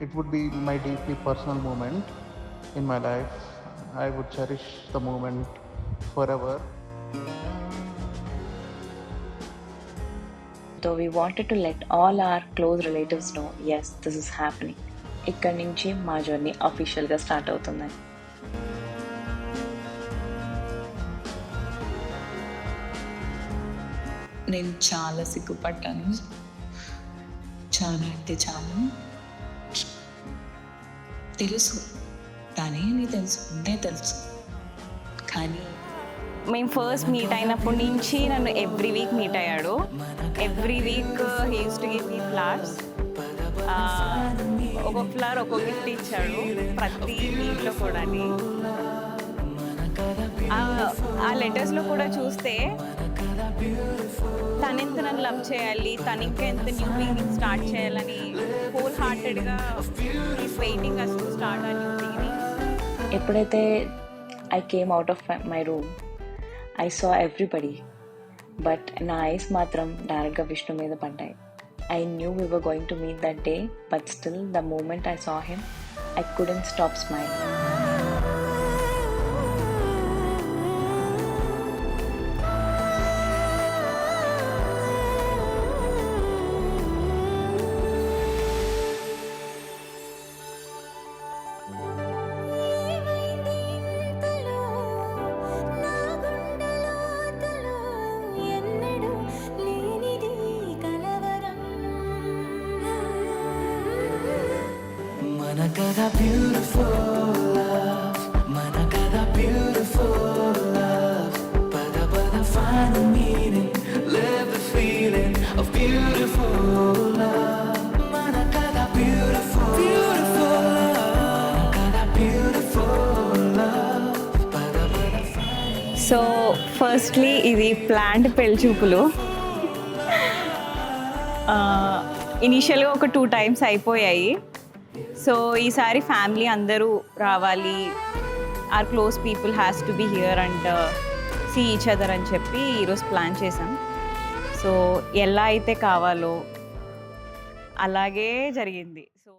it would be my deeply personal moment in my life. I would cherish the moment forever. So we wanted to let all our close relatives know, yes, this is happening. ఇక్కడి నుంచి మా journey అఫీషియల్గా start అవుతుందని. నేను చాలా సిగ్గుపడ్డాను, చాలా అంటే చాలా. తెలుసు తనే తెలుసు, ఉండే తెలుసు, కానీ మేము ఫస్ట్ మీట్ అయినప్పటి నుంచి నన్ను ఎవ్రీ వీక్ మీట్ అయ్యాడు. Every week he use to give me flowers. ఒక్కొక్క ఫ్లవర్ ఒక్కొక్క గిఫ్ట్ ఇచ్చాడు ప్రతి వీక్లో కూడా. ఆ లెటర్స్లో కూడా చూస్తే తనెంత నన్ను లవ్ చేయాలి, తను ఇంకా ఎంత న్యూ బిగినింగ్ స్టార్ట్ చేయాలని హోల్ హార్టెడ్గా waiting us to start a new beginning. ఎప్పుడైతే I came out of my room, I saw everybody, but నా ఐస్ మాత్రం డైరెక్ట్గా విష్ణు మీద పడ్డాయి. I knew we were going to meet that day, but still, the moment I saw him, I couldn't stop smiling. Manakada beautiful love, Manakada beautiful love. Pada pada find the meaning, live the feeling of beautiful love. Manakada beautiful, beautiful love, Manakada beautiful love. Pada pada find. So firstly ఇది plant పెళ్లి చూపులు. ఇనీషియల్గా ఒక 2 times అయిపోయాయి. So ఈసారి family అందరూ రావాలి, or close people has to be here and see each other అని చెప్పి ఈరోజు ప్లాన్ చేశాం. సో ఎలా అయితే కావాలో అలాగే జరిగింది. సో